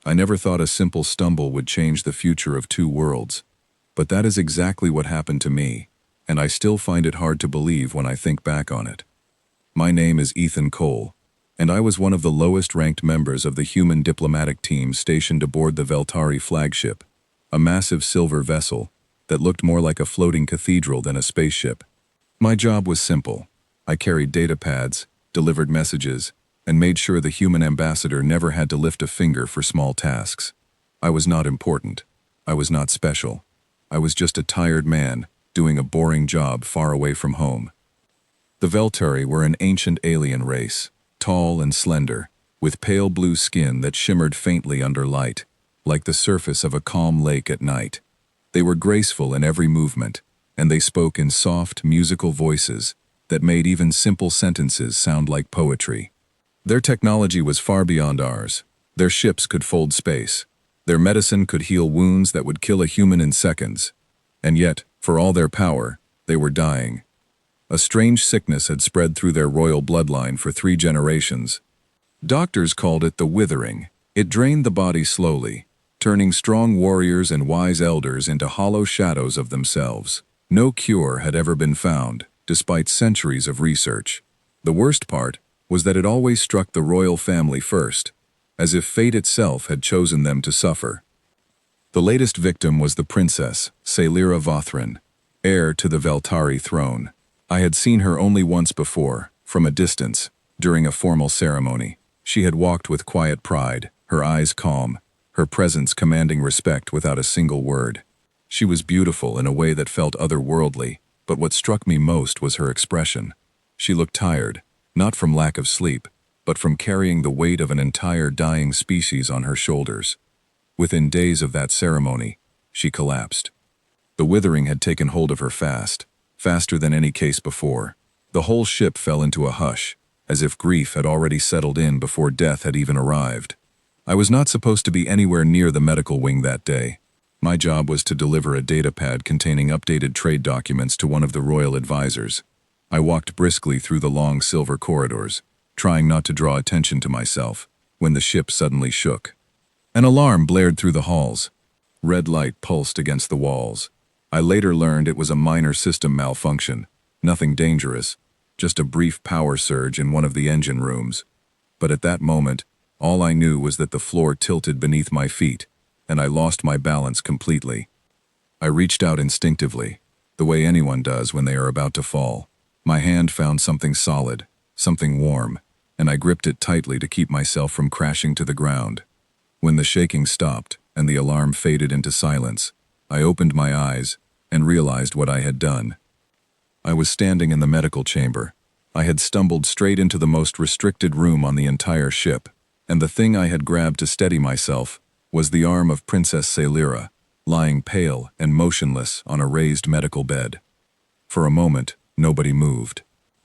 I never thought a simple stumble would change the future of two worlds. But that is exactly what happened to me, and I still find it hard to believe when I think back on it. My name is Ethan Cole, and I was one of the lowest-ranked members of the human diplomatic team stationed aboard the Veltari flagship, a massive silver vessel that looked more like a floating cathedral than a spaceship. My job was simple. I carried data pads, delivered messages, and made sure the human ambassador never had to lift a finger for small tasks. I was not important. I was not special. I was just a tired man, doing a boring job far away from home. The Veltari were an ancient alien race, tall and slender, with pale blue skin that shimmered faintly under light, like the surface of a calm lake at night. They were graceful in every movement, and they spoke in soft, musical voices that made even simple sentences sound like poetry. Their technology was far beyond ours. Their ships could fold space. Their medicine could heal wounds that would kill a human in seconds. And yet, for all their power, they were dying. A strange sickness had spread through their royal bloodline for 3 generations. Doctors called it the withering. It drained the body slowly, turning strong warriors and wise elders into hollow shadows of themselves. No cure had ever been found, despite centuries of research. The worst part was that it always struck the royal family first, as if fate itself had chosen them to suffer. The latest victim was the princess, Sailira Vothrin, heir to the Veltari throne. I had seen her only once before, from a distance, during a formal ceremony. She had walked with quiet pride, her eyes calm, her presence commanding respect without a single word. She was beautiful in a way that felt otherworldly, but what struck me most was her expression. She looked tired, not from lack of sleep, but from carrying the weight of an entire dying species on her shoulders. Within days of that ceremony, she collapsed. The withering had taken hold of her fast, faster than any case before. The whole ship fell into a hush, as if grief had already settled in before death had even arrived. I was not supposed to be anywhere near the medical wing that day. My job was to deliver a datapad containing updated trade documents to one of the royal advisors. I walked briskly through the long silver corridors, trying not to draw attention to myself, when the ship suddenly shook. An alarm blared through the halls. Red light pulsed against the walls. I later learned it was a minor system malfunction, nothing dangerous, just a brief power surge in one of the engine rooms. But at that moment, all I knew was that the floor tilted beneath my feet, and I lost my balance completely. I reached out instinctively, the way anyone does when they are about to fall. My hand found something solid, something warm, and I gripped it tightly to keep myself from crashing to the ground. When the shaking stopped and the alarm faded into silence, I opened my eyes and realized what I had done. I was standing in the medical chamber. I had stumbled straight into the most restricted room on the entire ship, and the thing I had grabbed to steady myself was the arm of Princess Sailira, lying pale and motionless on a raised medical bed. For a moment, nobody moved.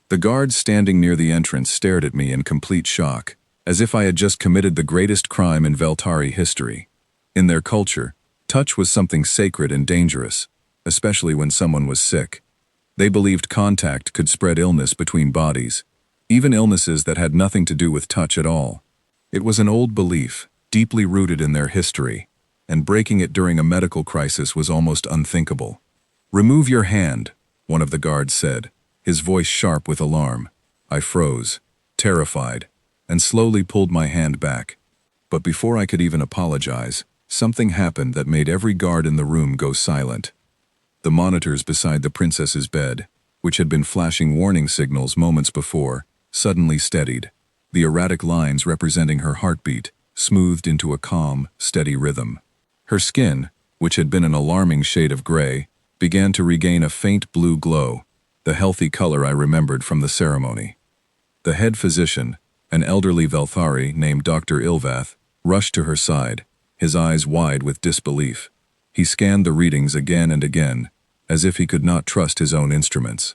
The guards standing near the entrance stared at me in complete shock, as if I had just committed the greatest crime in Veltari history. In their culture, touch was something sacred and dangerous, especially when someone was sick. They believed contact could spread illness between bodies, even illnesses that had nothing to do with touch at all. It was an old belief, deeply rooted in their history, and breaking it during a medical crisis was almost unthinkable. "Remove your hand," one of the guards said, his voice sharp with alarm. I froze, terrified, and slowly pulled my hand back. But before I could even apologize, something happened that made every guard in the room go silent. The monitors beside the princess's bed, which had been flashing warning signals moments before, suddenly steadied. The erratic lines representing her heartbeat smoothed into a calm, steady rhythm. Her skin, which had been an alarming shade of gray, began to regain a faint blue glow, the healthy color I remembered from the ceremony. The head physician, an elderly Veltari named Dr. Ilvath, rushed to her side, his eyes wide with disbelief. He scanned the readings again and again, as if he could not trust his own instruments.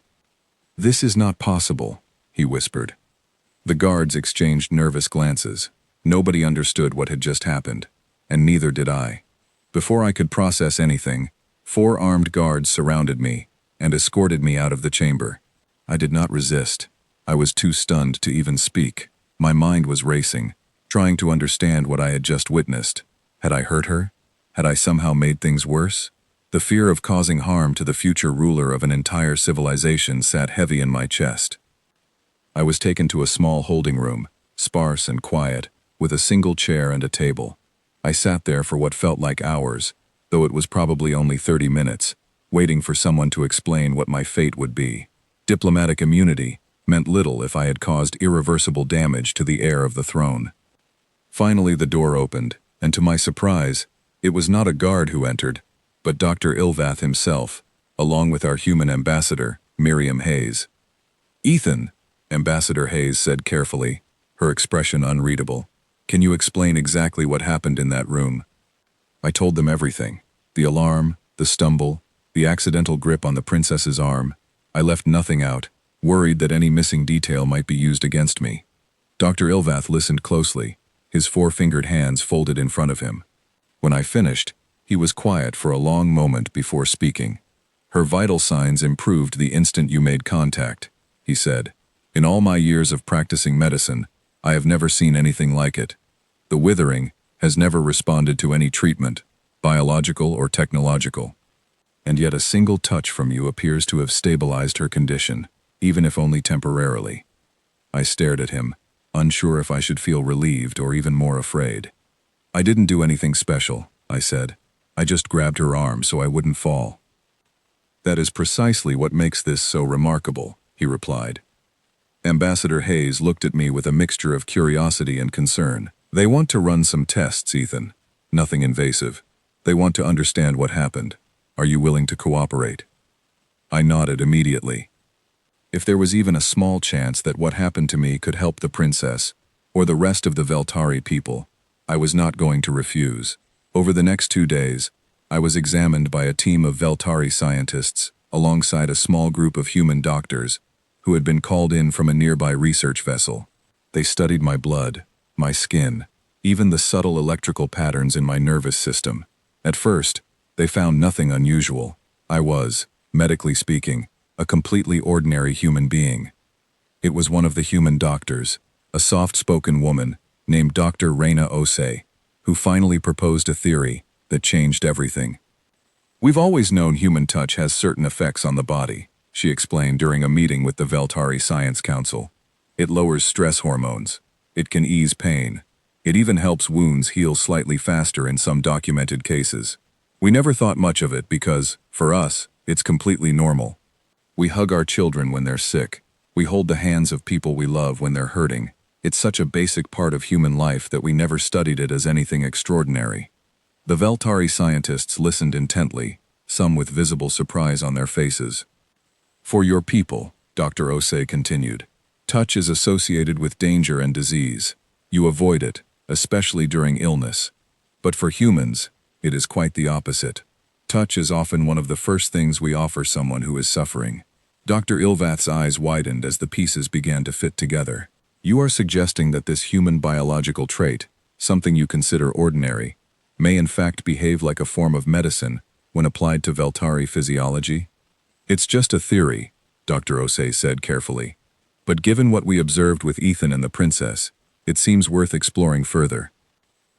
"This is not possible," he whispered. The guards exchanged nervous glances. Nobody understood what had just happened, and neither did I. Before I could process anything, 4 armed guards surrounded me and escorted me out of the chamber. I did not resist. I was too stunned to even speak. My mind was racing, trying to understand what I had just witnessed. Had I hurt her? Had I somehow made things worse? The fear of causing harm to the future ruler of an entire civilization sat heavy in my chest. I was taken to a small holding room, sparse and quiet, with a single chair and a table. I sat there for what felt like hours, though it was probably only 30 minutes, waiting for someone to explain what my fate would be. Diplomatic immunity meant little if I had caused irreversible damage to the heir of the throne. Finally, the door opened, and to my surprise, it was not a guard who entered, but Dr. Ilvath himself, along with our human ambassador, Miriam Hayes. "Ethan," Ambassador Hayes said carefully, her expression unreadable. "Can you explain exactly what happened in that room?" I told them everything. The alarm, the stumble, the accidental grip on the princess's arm. I left nothing out, worried that any missing detail might be used against me. Dr. Ilvath listened closely, his four-fingered hands folded in front of him. When I finished, he was quiet for a long moment before speaking. "Her vital signs improved the instant you made contact," he said. "In all my years of practicing medicine, I have never seen anything like it. The withering has never responded to any treatment, biological or technological. And yet a single touch from you appears to have stabilized her condition, even if only temporarily." I stared at him, unsure if I should feel relieved or even more afraid. "I didn't do anything special," I said. "I just grabbed her arm so I wouldn't fall." "That is precisely what makes this so remarkable," he replied. Ambassador Hayes looked at me with a mixture of curiosity and concern. "They want to run some tests, Ethan. Nothing invasive. They want to understand what happened. Are you willing to cooperate?" I nodded immediately. If there was even a small chance that what happened to me could help the princess, or the rest of the Veltari people, I was not going to refuse. Over the next 2 days, I was examined by a team of Veltari scientists, alongside a small group of human doctors, who had been called in from a nearby research vessel. They studied my blood, my skin, even the subtle electrical patterns in my nervous system. At first, they found nothing unusual. I was, medically speaking, a completely ordinary human being. It was one of the human doctors, a soft-spoken woman named Dr. Reina Osei, who finally proposed a theory that changed everything. "We've always known human touch has certain effects on the body," she explained during a meeting with the Veltari Science Council. "It lowers stress hormones. It can ease pain. It even helps wounds heal slightly faster in some documented cases. We never thought much of it because, for us, it's completely normal. We hug our children when they're sick. We hold the hands of people we love when they're hurting. It's such a basic part of human life that we never studied it as anything extraordinary." The Veltari scientists listened intently, some with visible surprise on their faces. "For your people," Dr. Osei continued, "touch is associated with danger and disease. You avoid it, especially during illness. But for humans, it is quite the opposite. Touch is often one of the first things we offer someone who is suffering." Dr. Ilvath's eyes widened as the pieces began to fit together. "You are suggesting that this human biological trait, something you consider ordinary, may in fact behave like a form of medicine when applied to Veltari physiology?" "It's just a theory," Dr. Osei said carefully. "But given what we observed with Ethan and the princess, it seems worth exploring further."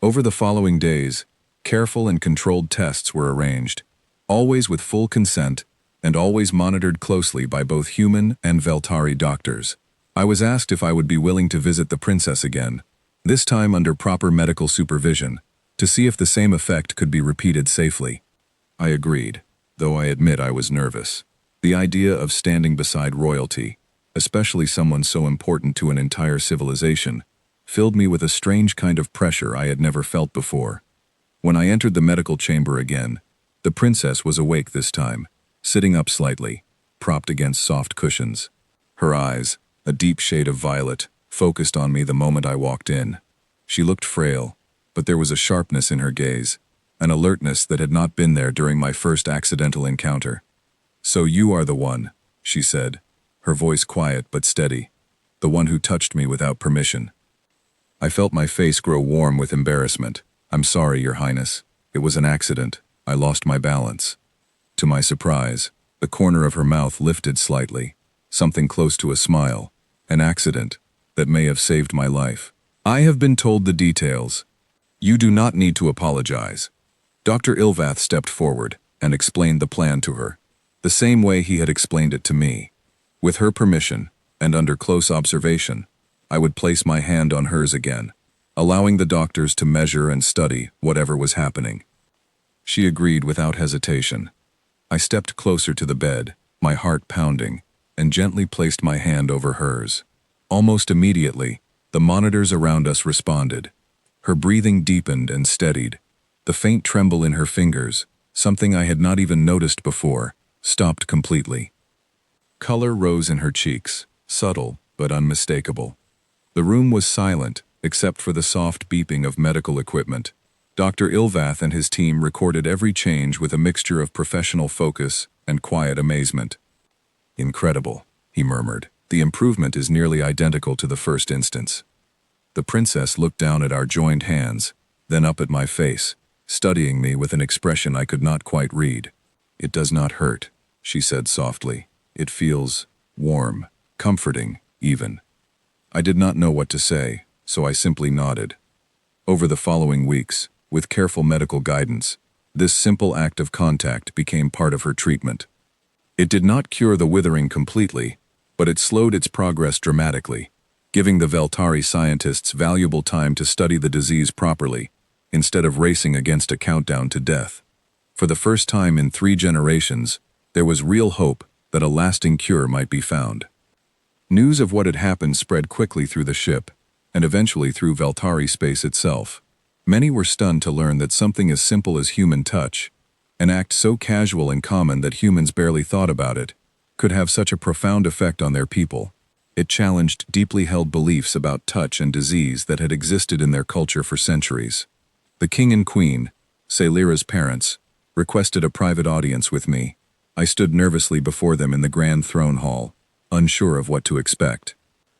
Over the following days, careful and controlled tests were arranged, always with full consent and always monitored closely by both human and Veltari doctors. I was asked if I would be willing to visit the princess again, this time under proper medical supervision, to see if the same effect could be repeated safely. I agreed, though I admit I was nervous. The idea of standing beside royalty, especially someone so important to an entire civilization, filled me with a strange kind of pressure I had never felt before. When I entered the medical chamber again, the princess was awake this time, sitting up slightly, propped against soft cushions. Her eyes, a deep shade of violet, focused on me the moment I walked in. She looked frail, but there was a sharpness in her gaze, an alertness that had not been there during my first accidental encounter. "So you are the one," she said, her voice quiet but steady, "the one who touched me without permission." I felt my face grow warm with embarrassment. "I'm sorry, Your Highness. It was an accident. I lost my balance." To my surprise, the corner of her mouth lifted slightly, something close to a smile, an accident that may have saved my life. "I have been told the details." You do not need to apologize. Dr. Ilvath stepped forward and explained the plan to her, the same way he had explained it to me. With her permission, and under close observation, I would place my hand on hers again, allowing the doctors to measure and study whatever was happening. She agreed without hesitation. I stepped closer to the bed, my heart pounding, and gently placed my hand over hers. Almost immediately, the monitors around us responded. Her breathing deepened and steadied. The faint tremble in her fingers, something I had not even noticed before, stopped completely. Color rose in her cheeks, subtle but unmistakable. The room was silent, except for the soft beeping of medical equipment. Dr. Ilvath and his team recorded every change with a mixture of professional focus and quiet amazement. "Incredible," he murmured. "The improvement is nearly identical to the first instance." The princess looked down at our joined hands, then up at my face, studying me with an expression I could not quite read. "It does not hurt," she said softly. "It feels warm, comforting, even." I did not know what to say, so I simply nodded. Over the following weeks, with careful medical guidance, this simple act of contact became part of her treatment. It did not cure the withering completely, but it slowed its progress dramatically, giving the Veltari scientists valuable time to study the disease properly, instead of racing against a countdown to death. For the first time in 3 generations, there was real hope that a lasting cure might be found. News of what had happened spread quickly through the ship, and eventually through Veltari space itself. Many were stunned to learn that something as simple as human touch, an act so casual and common that humans barely thought about it, could have such a profound effect on their people. It challenged deeply held beliefs about touch and disease that had existed in their culture for centuries. The king and queen, Celira's parents, requested a private audience with me. I stood nervously before them in the grand throne hall, unsure of what to expect.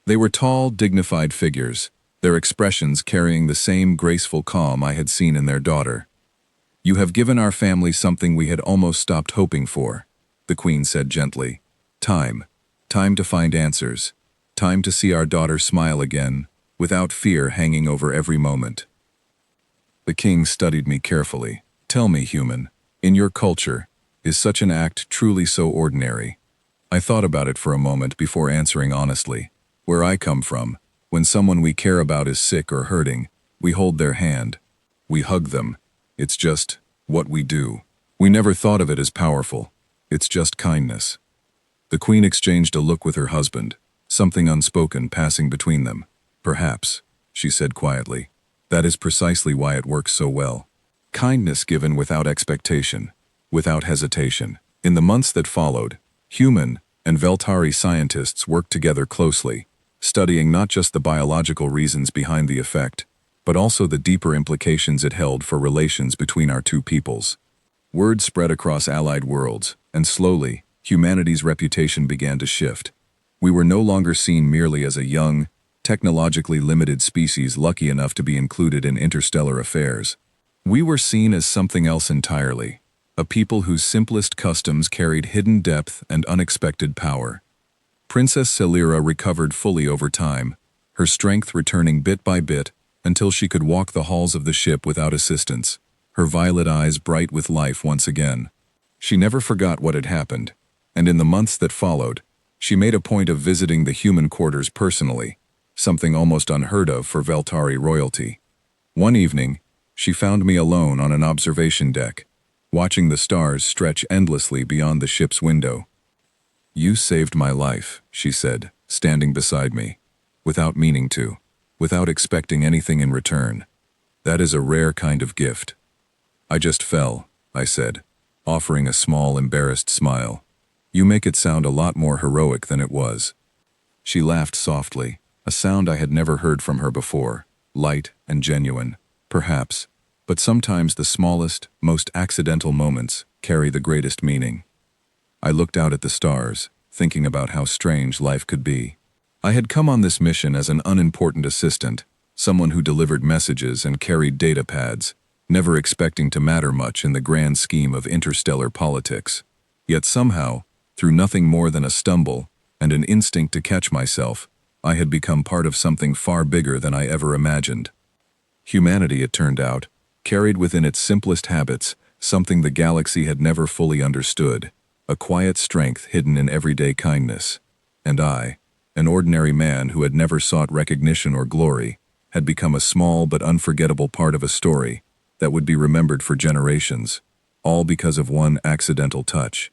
They were tall, dignified figures, their expressions carrying the same graceful calm I had seen in their daughter. "You have given our family something we had almost stopped hoping for," the queen said gently. Time. Time to find answers. Time to see our daughter smile again, without fear hanging over every moment." The king studied me carefully. "Tell me, human, in your culture, is such an act truly so ordinary?" I thought about it for a moment before answering honestly. "Where I come from, when someone we care about is sick or hurting, we hold their hand. We hug them. It's just what we do. We never thought of it as powerful. It's just kindness." The queen exchanged a look with her husband, something unspoken passing between them. "Perhaps," she said quietly, "that is precisely why it works so well. Kindness given without expectation, without hesitation." In the months that followed, human and Veltari scientists worked together closely, studying not just the biological reasons behind the effect, but also the deeper implications it held for relations between our two peoples. Word spread across allied worlds, and slowly, humanity's reputation began to shift. We were no longer seen merely as a young, technologically limited species lucky enough to be included in interstellar affairs. We were seen as something else entirely, a people whose simplest customs carried hidden depth and unexpected power. Princess Celira recovered fully over time, her strength returning bit by bit until she could walk the halls of the ship without assistance, her violet eyes bright with life once again. She never forgot what had happened, and in the months that followed, she made a point of visiting the human quarters personally, something almost unheard of for Veltari royalty. One evening, she found me alone on an observation deck, watching the stars stretch endlessly beyond the ship's window. "You saved my life," she said, standing beside me, without meaning to, without expecting anything in return. "That is a rare kind of gift." "I just fell," I said, offering a small, embarrassed smile. "You make it sound a lot more heroic than it was." She laughed softly, a sound I had never heard from her before, light and genuine, perhaps, but sometimes the smallest, most accidental moments carry the greatest meaning. I looked out at the stars, thinking about how strange life could be. I had come on this mission as an unimportant assistant, someone who delivered messages and carried data pads, never expecting to matter much in the grand scheme of interstellar politics. Yet somehow, through nothing more than a stumble and an instinct to catch myself, I had become part of something far bigger than I ever imagined. Humanity, it turned out, carried within its simplest habits something the galaxy had never fully understood, a quiet strength hidden in everyday kindness. And I, an ordinary man who had never sought recognition or glory, had become a small but unforgettable part of a story that would be remembered for generations, all because of one accidental touch.